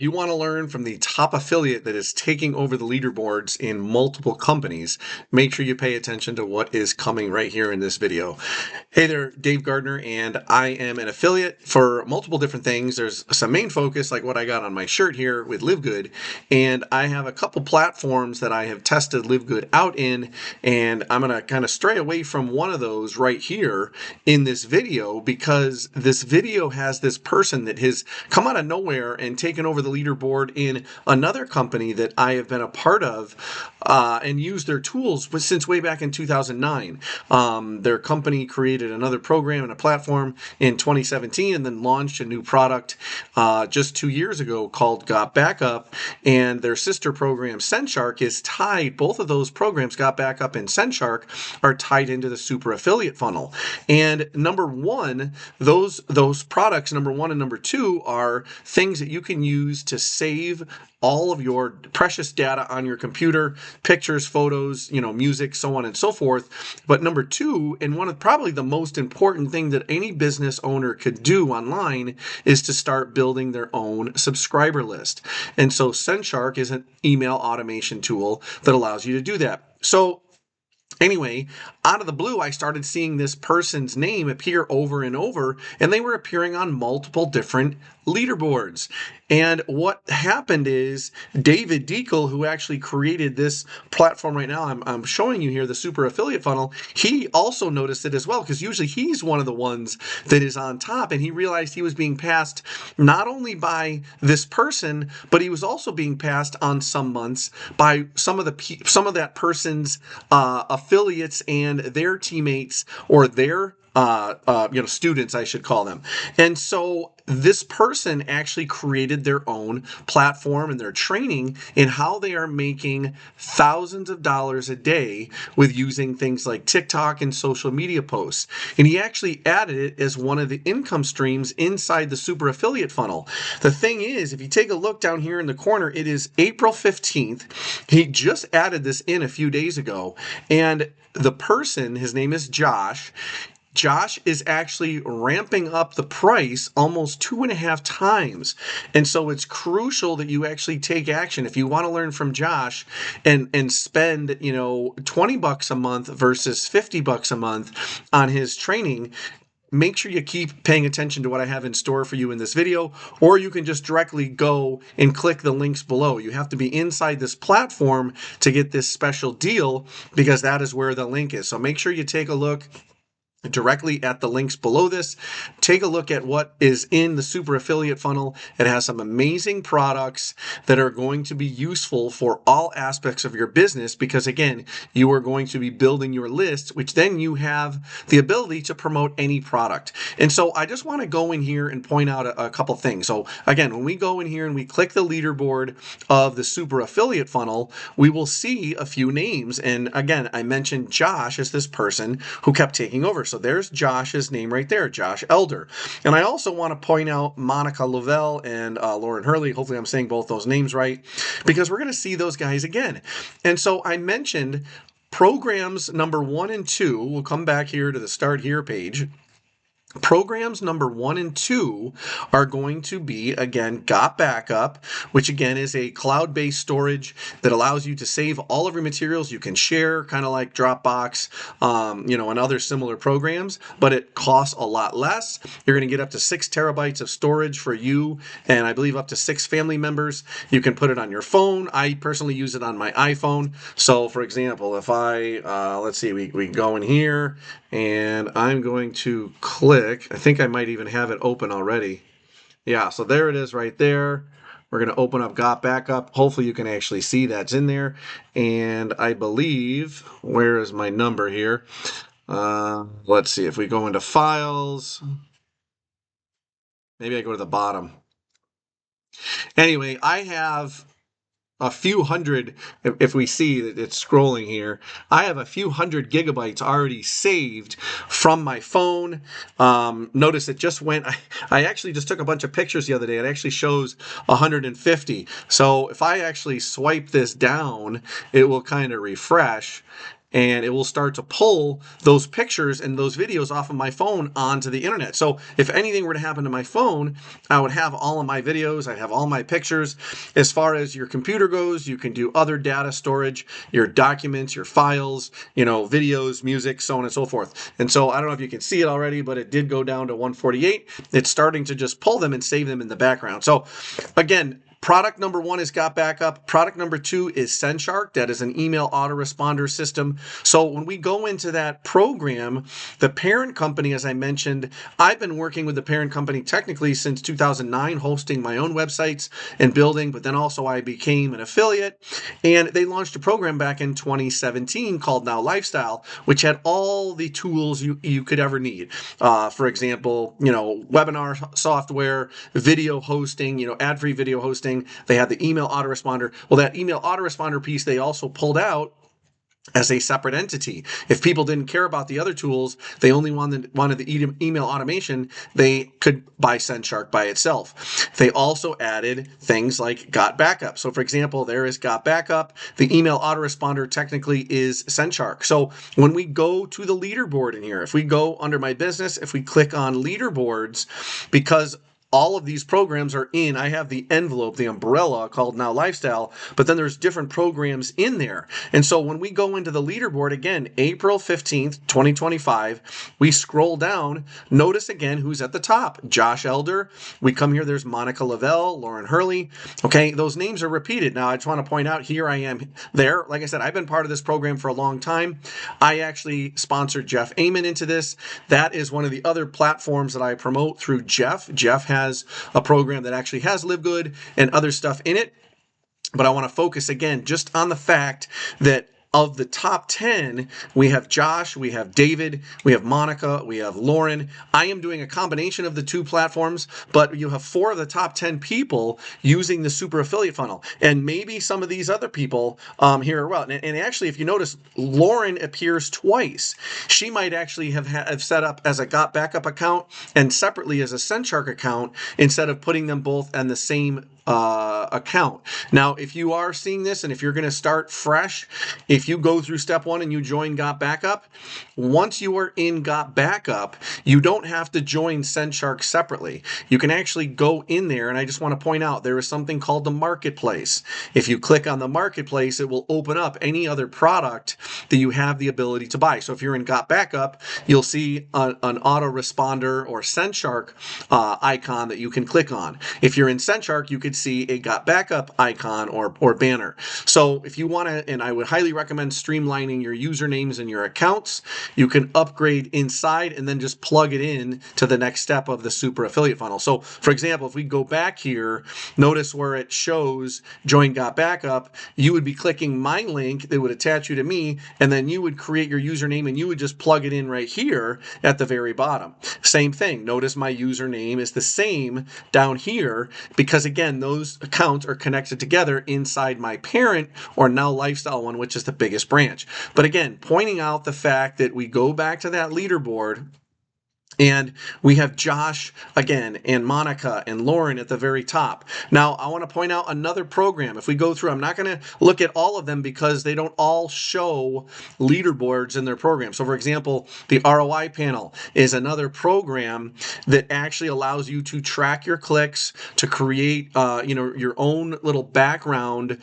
You want to learn from the top affiliate that is taking over the leaderboards in multiple companies. Make sure you pay attention to what is coming right here in this video. Hey there, Dave Gardner, and I am an affiliate for multiple different things. There's some main focus, like what I got on my shirt here with Live Good, and I have a couple platforms that I have tested Live Good out in, and I'm going to kind of stray away from one of those right here in this video because this video has this person that has come out of nowhere and taken over the leaderboard in another company that I have been a part of and used their tools since way back in 2009. Their company created another program and a platform in 2017 and then launched a new product just 2 years ago called Got Backup, and their sister program SendShark is tied. Both of those programs, Got Backup and SendShark, are tied into the super affiliate funnel. And number one, those products, number one and number two, are things that you can use to save all of your precious data on your computer, pictures, photos, music, so on and so forth. But number two, and one of probably the most important thing that any business owner could do online, is to start building their own subscriber list. And so SendShark is an email automation tool that allows you to do that. So anyway, out of the blue, I started seeing this person's name appear over and over, and they were appearing on multiple different leaderboards. And what happened is David Deacle, who actually created this platform right now, I'm showing you here, the super affiliate funnel, he also noticed it as well, because usually he's one of the ones that is on top, and he realized he was being passed not only by this person, but he was also being passed on some months by some of that person's affiliates and their teammates, or their students, I should call them. And so this person actually created their own platform, and they're training in how they are making thousands of dollars a day with using things like TikTok and social media posts. And he actually added it as one of the income streams inside the super affiliate funnel. The thing is, if you take a look down here in the corner, it is April 15th. He just added this in a few days ago. And the person, his name is Josh. Josh is actually ramping up the price almost 2.5 times. And so it's crucial that you actually take action. If you want to learn from Josh and spend, $20 a month versus $50 a month on his training, make sure you keep paying attention to what I have in store for you in this video, or you can just directly go and click the links below. You have to be inside this platform to get this special deal, because that is where the link is. So make sure you take a look directly at the links below this. Take a look at what is in the super affiliate funnel. It has some amazing products that are going to be useful for all aspects of your business, because again, you are going to be building your list, which then you have the ability to promote any product. And so I just want to go in here and point out a couple things. So again, when we go in here and we click the leaderboard of the super affiliate funnel, we will see a few names. And again, I mentioned Josh as this person who kept taking over. So there's Josh's name right there, Josh Elder. And I also want to point out Monica Lavelle and Lauren Hurley. Hopefully I'm saying both those names right, because we're going to see those guys again. And so I mentioned programs number 1 and 2. We'll come back here to the Start Here page. Programs number 1 and 2 are going to be, again, Got Backup, which again is a cloud-based storage that allows you to save all of your materials. You can share, kind of like Dropbox, and other similar programs, but it costs a lot less. You're going to get up to 6 terabytes of storage for you, and I believe up to 6 family members. You can put it on your phone. I personally use it on my iPhone. So, for example, if I, let's see, we go in here, and I'm going to click. I think I might even have it open already. Yeah, so there it is right there. We're going to open up Got Backup. Hopefully you can actually see that's in there. And I believe, where is my number here? Let's see, if we go into Files, maybe I go to the bottom. Anyway, I have a few hundred, if we see that it's scrolling here, I have a few hundred gigabytes already saved from my phone. Notice it just went, I actually just took a bunch of pictures the other day. It actually shows 150. So if I actually swipe this down, it will kind of refresh. and it will start to pull those pictures and those videos off of my phone onto the internet. So if anything were to happen to my phone, I would have all of my videos, I'd have all my pictures. As far as your computer goes, you can do other data storage, your documents, your files, videos, music, so on and so forth. And so I don't know if you can see it already, but it did go down to 148. It's starting to just pull them and save them in the background. So again, product number one is Got Backup. Product number two is Senshark. That is an email autoresponder system. So when we go into that program, the parent company, as I mentioned, I've been working with the parent company technically since 2009, hosting my own websites and building, but then also I became an affiliate. And they launched a program back in 2017 called Now Lifestyle, which had all the tools you could ever need. For example, webinar software, video hosting, ad-free video hosting. They had the email autoresponder. Well, that email autoresponder piece they also pulled out as a separate entity. If people didn't care about the other tools, they only wanted the email automation, they could buy Senshark by itself. They also added things like Got Backup. So for example, there is Got Backup. The email autoresponder technically is Senshark. So when we go to the leaderboard in here, if we go under my business, if we click on leaderboards, because all of these programs are in, I have the envelope, the umbrella called Now Lifestyle, but then there's different programs in there. And so when we go into the leaderboard, again, April 15th, 2025, we scroll down, notice again who's at the top. Josh Elder, we come here, there's Monica Lavelle, Lauren Hurley. Okay, those names are repeated. Now I just want to point out, here I am there. Like I said, I've been part of this program for a long time. I actually sponsored Jeff Amon into this. That is one of the other platforms that I promote through Jeff. Jeff has a program that actually has Live Good and other stuff in it. But I want to focus again just on the fact that of the top 10, we have Josh, we have David, we have Monica, we have Lauren. I am doing a combination of the two platforms, but you have 4 of the top 10 people using the super affiliate funnel. And maybe some of these other people here are well. And actually, if you notice, Lauren appears twice. She might actually have set up as a Got Backup account and separately as a Senshark account instead of putting them both on the same account. Now, if you are seeing this and if you're going to start fresh, if you go through step 1 and you join Got Backup, once you are in Got Backup, you don't have to join Senshark separately. You can actually go in there, and I just want to point out there is something called the marketplace. If you click on the marketplace, it will open up any other product that you have the ability to buy. So if you're in Got Backup, you'll see an autoresponder or Senshark icon that you can click on. If you're in Senshark, you could see a Got Backup icon or banner. So if you want to, and I would highly recommend streamlining your usernames and your accounts, you can upgrade inside and then just plug it in to the next step of the super affiliate funnel. So for example, if we go back here, notice where it shows join Got Backup, you would be clicking my link that would attach you to me, and then you would create your username and you would just plug it in right here at the very bottom. Same thing. Notice my username is the same down here because again, those accounts are connected together inside my parent or Now Lifestyle one, which is the biggest branch. But again, pointing out the fact that we go back to that leaderboard and we have Josh again and Monica and Lauren at the very top. Now, I want to point out another program. If we go through, I'm not going to look at all of them because they don't all show leaderboards in their program. So for example, the ROI panel is another program that actually allows you to track your clicks, to create your own little background,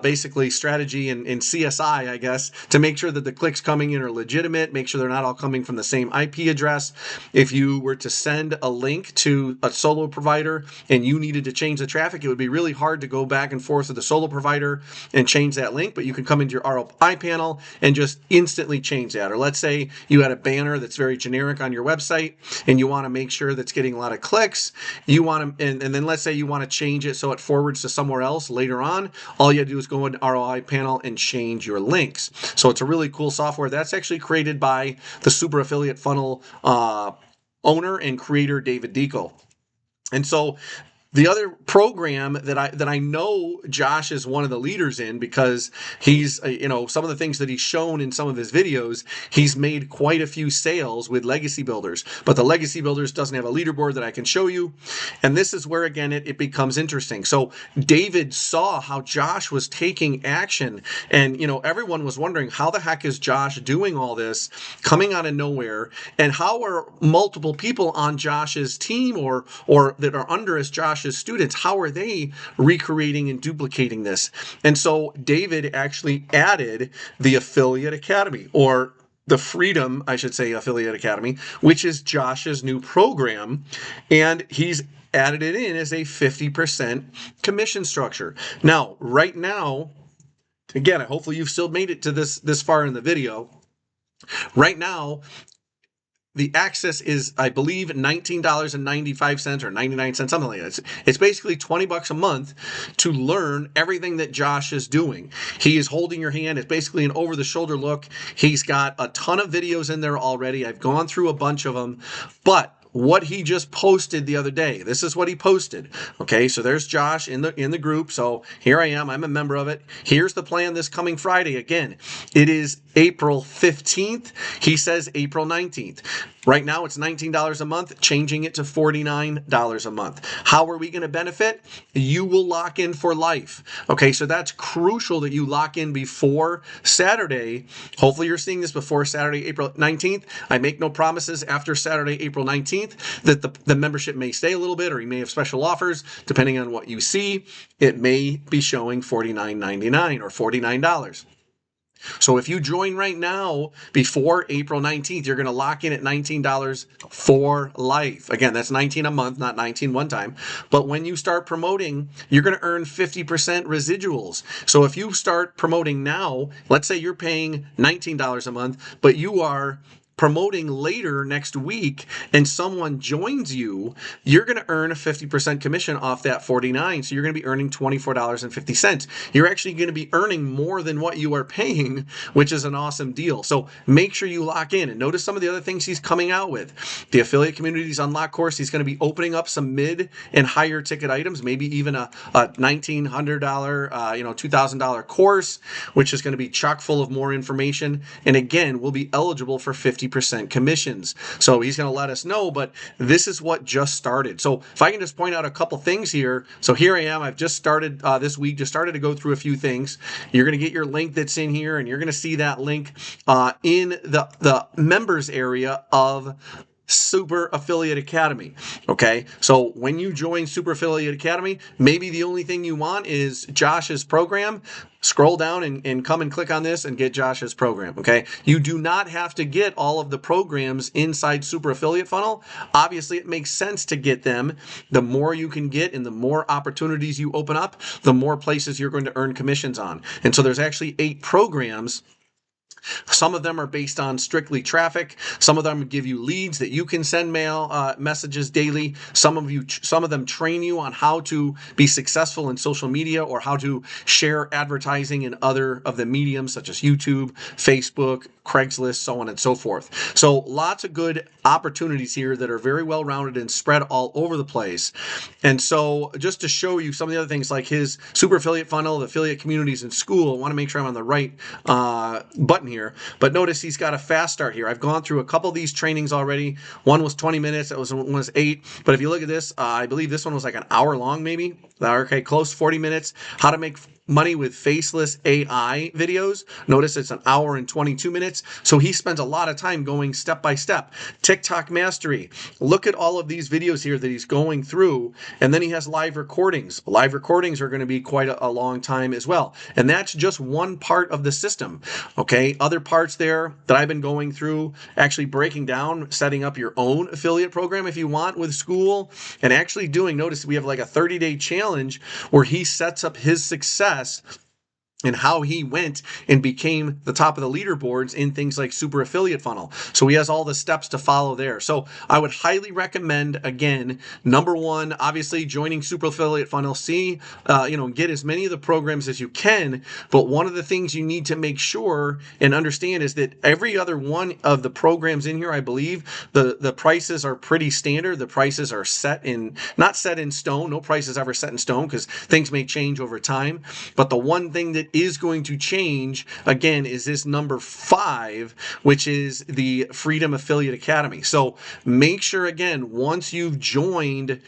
basically strategy and CSI, I guess, to make sure that the clicks coming in are legitimate, make sure they're not all coming from the same IP address. If you were to send a link to a solo provider and you needed to change the traffic, it would be really hard to go back and forth with the solo provider and change that link, but you can come into your ROI panel and just instantly change that. Or let's say you had a banner that's very generic on your website and you want to make sure that's getting a lot of clicks. You want to, and then let's say you want to change it so it forwards to somewhere else later on. All you have to do is go into ROI panel and change your links. So it's a really cool software that's actually created by the super affiliate funnel owner and creator David Deco. And so The other program that I know Josh is one of the leaders in, because he's, some of the things that he's shown in some of his videos, he's made quite a few sales with Legacy Builders. But the Legacy Builders doesn't have a leaderboard that I can show you. And this is where, again, it becomes interesting. So David saw how Josh was taking action, and, everyone was wondering, how the heck is Josh doing all this, coming out of nowhere, and how are multiple people on Josh's team or that are under as Josh's students, how are they recreating and duplicating this? And so David actually added the Affiliate Academy, or the Freedom, I should say, Affiliate Academy, which is Josh's new program, and he's added it in as a 50% commission structure. Now, right now, again, hopefully you've still made it to this far in the video. Right now, the access is, I believe, $19.95 or 99 cents, something like that. It's basically $20 a month to learn everything that Josh is doing. He is holding your hand. It's basically an over-the-shoulder look. He's got a ton of videos in there already. I've gone through a bunch of them, but what he just posted the other day. This is what he posted. Okay, so there's Josh in the group. So here I am. I'm a member of it. Here's the plan this coming Friday. Again, it is April 15th. He says April 19th. Right now, it's $19 a month, changing it to $49 a month. How are we going to benefit? You will lock in for life. Okay, so that's crucial that you lock in before Saturday. Hopefully, you're seeing this before Saturday, April 19th. I make no promises after Saturday, April 19th, that the membership may stay a little bit, or you may have special offers, depending on what you see. It may be showing $49.99 or $49. So if you join right now before April 19th, you're going to lock in at $19 for life. Again, that's $19 a month, not $19 one time. But when you start promoting, you're going to earn 50% residuals. So if you start promoting now, let's say you're paying $19 a month, but you are promoting later next week and someone joins you, you're going to earn a 50% commission off that $49. So you're going to be earning $24.50. You're actually going to be earning more than what you are paying, which is an awesome deal. So make sure you lock in, and notice some of the other things he's coming out with. The Affiliate Communities Unlock course, he's going to be opening up some mid and higher ticket items, maybe even a $1,900, $2,000 course, which is going to be chock full of more information. And again, we'll be eligible for 50% commissions. So he's going to let us know, but this is what just started. So if I can just point out a couple things here. So here I am. I've just started this week, just started to go through a few things. You're going to get your link that's in here, and you're going to see that link in the members area of Super Affiliate Academy. Okay, so when you join Super Affiliate Academy, maybe the only thing you want is Josh's program. Scroll down and come and click on this and get Josh's program. Okay, you do not have to get all of the programs inside Super Affiliate Funnel. Obviously, it makes sense to get them. The more you can get and the more opportunities you open up, the more places you're going to earn commissions on. And so there's actually 8 programs. Some of them are based on strictly traffic. Some of them give you leads that you can send mail messages daily. Some of them train you on how to be successful in social media, or how to share advertising in other of the mediums such as YouTube, Facebook, Craigslist, so on and so forth. So lots of good opportunities here that are very well rounded and spread all over the place. And so just to show you some of the other things, like his Super Affiliate Funnel, the Affiliate Communities in School, I want to make sure I'm on the right button here. But notice he's got a fast start here. I've gone through a couple of these trainings already. One was 20 minutes. One was 8. But if you look at this, I believe this one was like an hour long, maybe. Okay, close, 40 minutes. How to make money with faceless AI videos. Notice it's an hour and 22 minutes. So he spends a lot of time going step by step. TikTok mastery. Look at all of these videos here that he's going through. And then he has live recordings. Live recordings are going to be quite a long time as well. And that's just one part of the system. Okay, other parts there that I've been going through, actually breaking down, setting up your own affiliate program if you want with school, and actually doing, notice we have like a 30-day challenge where he sets up his success and how he went and became the top of the leaderboards in things like Super Affiliate Funnel. So he has all the steps to follow there. So I would highly recommend, again, number one, obviously joining Super Affiliate Funnel. Get as many of the programs as you can. But one of the things you need to make sure and understand is that every other one of the programs in here, I believe, the prices are pretty standard. The prices are not set in stone. No price is ever set in stone because things may change over time. But the one thing that is going to change, again, is this number 5, which is the Freedom Affiliate Academy. So make sure, again, once you've joined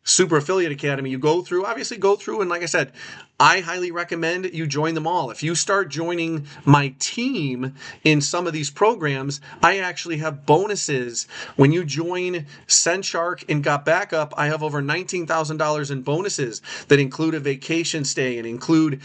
Super Affiliate Academy, you go through, and like I said, I highly recommend you join them all. If you start joining my team in some of these programs, I actually have bonuses. When you join SendShark and Got Backup, I have over $19,000 in bonuses that include a vacation stay and include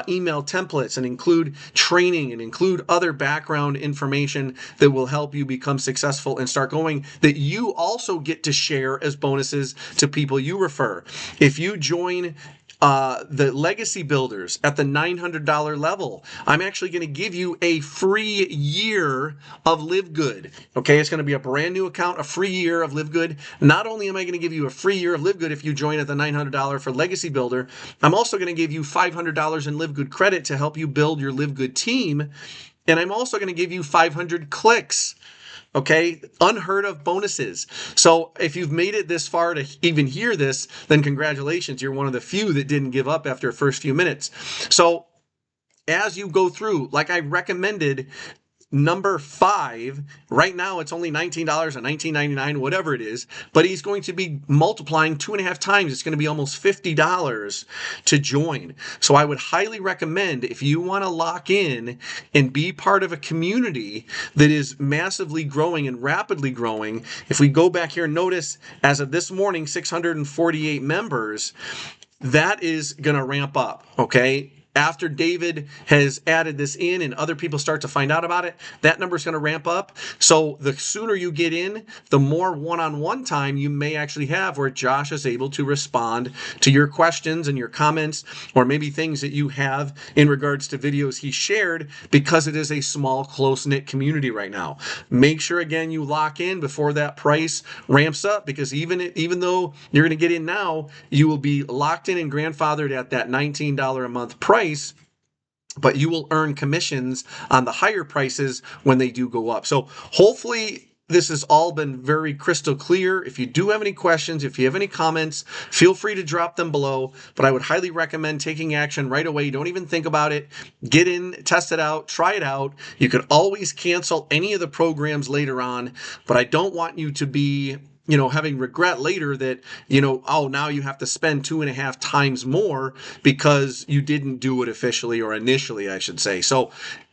email templates and include training and include other background information that will help you become successful and start going, that you also get to share as bonuses to people you refer. If you join the Legacy Builders at the $900 level, I'm actually going to give you a free year of Live Good. Okay, it's going to be a brand new account, a free year of Live Good. Not only am I going to give you a free year of Live Good if you join at the $900 for Legacy Builder, I'm also going to give you $500 in Live Good credit to help you build your Live Good team. And I'm also going to give you 500 clicks. Okay, unheard of bonuses. So if you've made it this far to even hear this, then congratulations. You're one of the few that didn't give up after the first few minutes. So as you go through, like I recommended, number 5, right now it's only $19 or $19.99, whatever it is, but he's going to be multiplying 2.5 times. It's going to be almost $50 to join. So I would highly recommend, if you want to lock in and be part of a community that is massively growing and rapidly growing, if we go back here and notice, as of this morning, 648 members, that is going to ramp up, okay? After David has added this in and other people start to find out about it, that number is going to ramp up. So the sooner you get in, the more one-on-one time you may actually have where Josh is able to respond to your questions and your comments, or maybe things that you have in regards to videos he shared, because it is a small, close-knit community right now. Make sure, again, you lock in before that price ramps up, because even though you're going to get in now, you will be locked in and grandfathered at that $19 a month price, but you will earn commissions on the higher prices when they do go up. So hopefully this has all been very crystal clear. If you do have any questions, if you have any comments, feel free to drop them below. But I would highly recommend taking action right away. Don't even think about it. Get in, test it out, try it out. You can always cancel any of the programs later on, but I don't want you to be having regret later that, now you have to spend 2.5 times more because you didn't do it officially, or initially, I should say. So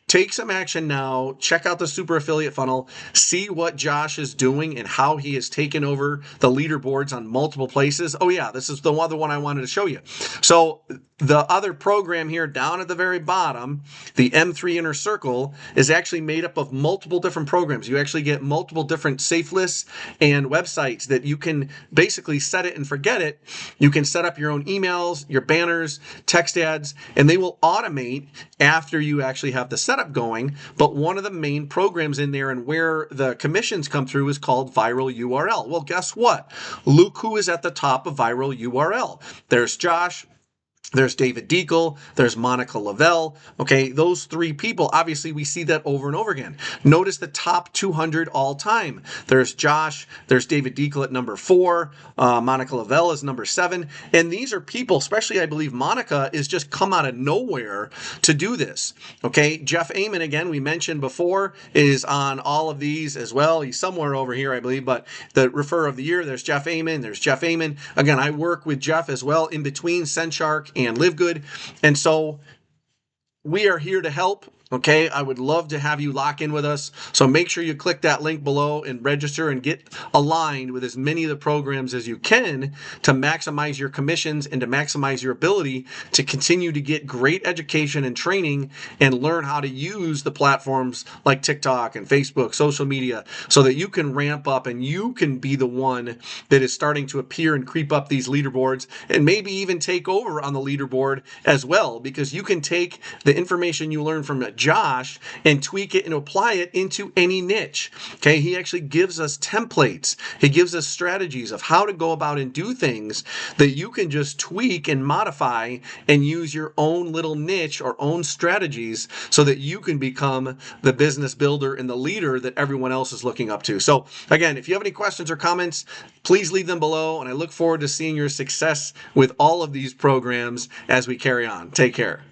take some action now. Check out the Super Affiliate Funnel. See what Josh is doing and how he has taken over the leaderboards on multiple places. Oh yeah, this is the other one I wanted to show you. So the other program here down at the very bottom, the M3 Inner Circle, is actually made up of multiple different programs. You actually get multiple different safe lists and websites that you can basically set it and forget it. You can set up your own emails, your banners, text ads, and they will automate after you actually have the setup going. But one of the main programs in there and where the commissions come through is called Viral URL. Well, guess what? Look who is at the top of Viral URL. There's Josh. There's David Deacle, there's Monica Lavelle. Okay, those 3 people, obviously we see that over and over again. Notice the top 200 all time. There's Josh, there's David Deacle at number 4, Monica Lavelle is number 7. And these are people, especially I believe Monica, is just come out of nowhere to do this. Okay, Jeff Amon, again, we mentioned before, is on all of these as well. He's somewhere over here, I believe, but the refer of the year, there's Jeff Amon, there's Jeff Amon. Again, I work with Jeff as well in between SendShark and Live Good. And so we are here to help. Okay, I would love to have you lock in with us. So make sure you click that link below and register and get aligned with as many of the programs as you can to maximize your commissions and to maximize your ability to continue to get great education and training and learn how to use the platforms like TikTok and Facebook, social media, so that you can ramp up and you can be the one that is starting to appear and creep up these leaderboards and maybe even take over on the leaderboard as well, because you can take the information you learn from Josh and tweak it and apply it into any niche. Okay, he actually gives us templates. He gives us strategies of how to go about and do things that you can just tweak and modify and use your own little niche or own strategies so that you can become the business builder and the leader that everyone else is looking up to. So again, if you have any questions or comments, please leave them below, and I look forward to seeing your success with all of these programs as we carry on. Take care.